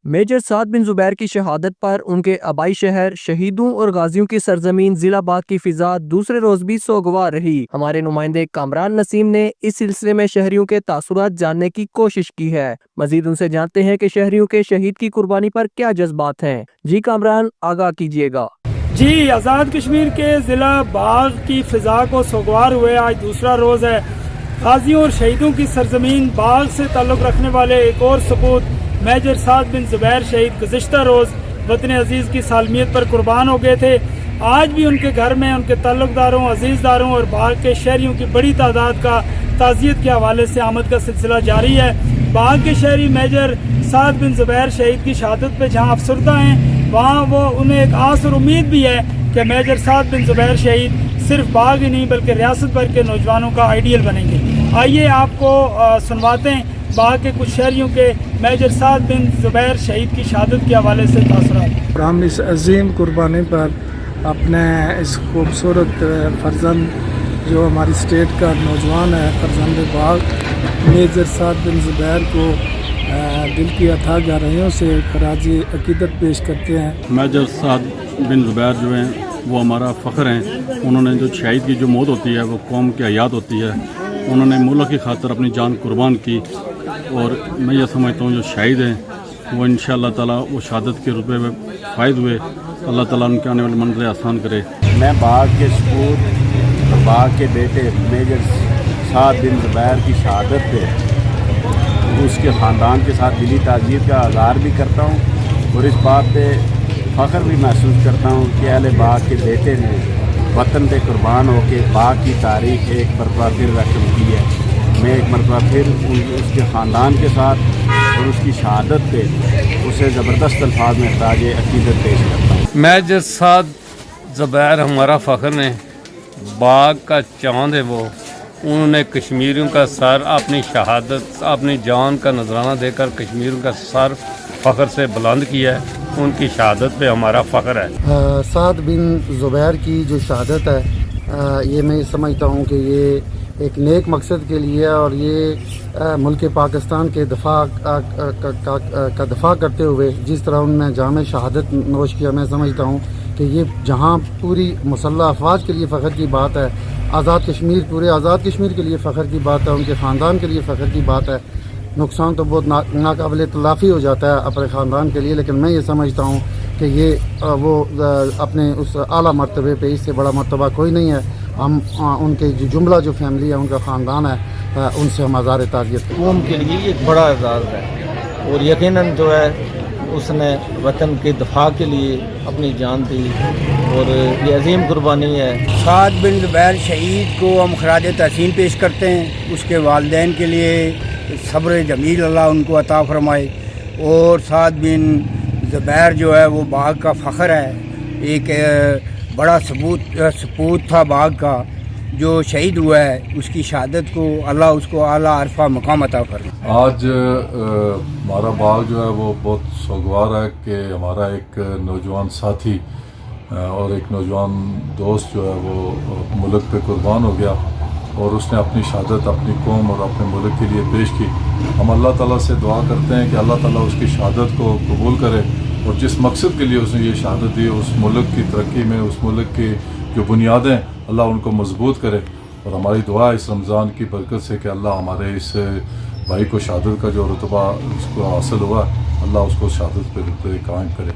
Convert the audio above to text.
Major سعد بن زبیر کی شہادت پر ان کے آبائی شہر شہیدوں اور غازیوں کی سرزمین ضلع باغ کی فضا دوسرے روز بھی سوگوار رہی۔ ہمارے نمائندے کامران نسیم نے اس سلسلے میں شہریوں کے تاثرات جاننے کی کوشش کی ہے۔ مزید ان سے جانتے ہیں کہ شہریوں کے شہید کی قربانی پر کیا جذبات ہیں۔ جی کامران، آگاہ کیجیے گا۔ جی، آزاد کشمیر کے ضلع باغ کی فضا کو سوگوار ہوئے آج دوسرا روز ہے۔ غازیوں اور شہیدوں کی سرزمین باغ سے تعلق رکھنے والے ایک اور سپوت میجر سعد بن زبیر شہید گزشتہ روز وطن عزیز کی سالمیت پر قربان ہو گئے تھے۔ آج بھی ان کے گھر میں ان کے تعلق داروں، عزیزداروں اور باغ کے شہریوں کی بڑی تعداد کا تعزیت کے حوالے سے آمد کا سلسلہ جاری ہے۔ باغ کے شہری میجر سعد بن زبیر شہید کی شہادت پہ جہاں افسردہ ہیں، وہاں انہیں ایک آس اور امید بھی ہے کہ میجر سعد بن زبیر شہید صرف باغ ہی نہیں بلکہ ریاست بھر کے نوجوانوں کا آئیڈیل بنیں گے۔ آئیے آپ کو سنواتے ہیں باغ کے کچھ شہریوں کے میجر سعد بن زبیر شہید کی شہادت کے حوالے سے تاثرات۔ ہم اس عظیم قربانی پر اپنے اس خوبصورت فرزند جو ہماری اسٹیٹ کا نوجوان ہے، فرزند باغ میجر سعد بن زبیر کو دل کی اتھاہ گہرائیوں سے خراج عقیدت پیش کرتے ہیں۔ میجر سعد بن زبیر جو ہیں وہ ہمارا فخر ہیں۔ انہوں نے جو شہید کی جو موت ہوتی ہے وہ قوم کی حیات ہوتی ہے۔ انہوں نے ملک کی خاطر اپنی جان قربان کی، اور میں یہ سمجھتا ہوں جو شہید ہیں وہ انشاءاللہ تعالیٰ وہ شہادت کے رتبے میں فائز ہوئے۔ اللہ تعالیٰ ان کے آنے والے منزلیں آسان کرے۔ میں باغ کے سپوت اور باغ کے بیٹے میجر سعد بن زبیر کی شہادت پہ اس کے خاندان کے ساتھ دلی تعزیت کا اظہار بھی کرتا ہوں، اور اس بات پہ فخر بھی محسوس کرتا ہوں کہ اہل باغ کے بیٹے نے وطن پہ قربان ہو کے باغ کی تاریخ ایک مرتبہ پھر رقم کی ہے۔ میں ایک مرتبہ پھر اس کے خاندان کے ساتھ اور اس کی شہادت پہ اسے زبردست الفاظ میں خراج عقیدت پیش کرتا ہوں۔ میجر سعد زبیر ہمارا فخر نے، باغ کا چاند ہے وہ۔ انہوں نے کشمیریوں کا سر اپنی شہادت، اپنی جان کا نذرانہ دے کر کشمیریوں کا سر فخر سے بلند کیا ہے۔ ان کی شہادت پہ ہمارا فخر ہے۔ سعد بن زبیر کی جو شہادت ہے، یہ میں سمجھتا ہوں کہ یہ ایک نیک مقصد کے لیے، اور یہ ملک پاکستان کے دفاع کا دفاع کرتے ہوئے جس طرح ان نے جامع شہادت نوش کیا، میں سمجھتا ہوں کہ یہ جہاں پوری مسلح افواج کے لیے فخر کی بات ہے، پورے آزاد کشمیر کے لیے فخر کی بات ہے، ان کے خاندان کے لیے فخر کی بات ہے۔ نقصان تو بہت ناقابل تلافی ہو جاتا ہے اپنے خاندان کے لیے، لیکن میں یہ سمجھتا ہوں کہ یہ وہ اپنے اس اعلیٰ مرتبے پہ اس سے بڑا مرتبہ کوئی نہیں ہے۔ ہم ان کے جملہ جو فیملی ہے، ان کا خاندان ہے، ان سے ہم اظہار تعزیت کرتے ہیں۔ قوم کے لیے ایک بڑا اعزاز ہے، اور یقیناً جو ہے اس نے وطن کے دفاع کے لیے اپنی جان دی، اور یہ عظیم قربانی ہے۔ سعد بن زبیر شہید کو ہم خراج تحسین پیش کرتے ہیں۔ اس کے والدین کے لیے صبر جمیل اللہ ان کو عطا فرمائے، اور سعد بن زبیر جو ہے وہ باغ کا فخر ہے، ایک بڑا سپوت تھا باغ کا جو شہید ہوا ہے۔ اس کی شہادت کو اللہ اس کو اعلیٰ عرفہ مقام عطا فرمائے۔ آج ہمارا باغ جو ہے وہ بہت سوگوار ہے کہ ہمارا ایک نوجوان ساتھی اور ایک نوجوان دوست جو ہے وہ ملک پہ قربان ہو گیا، اور اس نے اپنی شہادت اپنی قوم اور اپنے ملک کے لیے پیش کی۔ ہم اللہ تعالیٰ سے دعا کرتے ہیں کہ اللہ تعالیٰ اس کی شہادت کو قبول کرے، اور جس مقصد کے لیے اس نے یہ شہادت دی، اس ملک کی ترقی میں، اس ملک کی جو بنیادیں، اللہ ان کو مضبوط کرے۔ اور ہماری دعا اس رمضان کی برکت سے کہ اللہ ہمارے اس بھائی کو شہادت کا جو رتبہ اس کو حاصل ہوا، اللہ اس کو شہادت پہ رتبے قائم کرے۔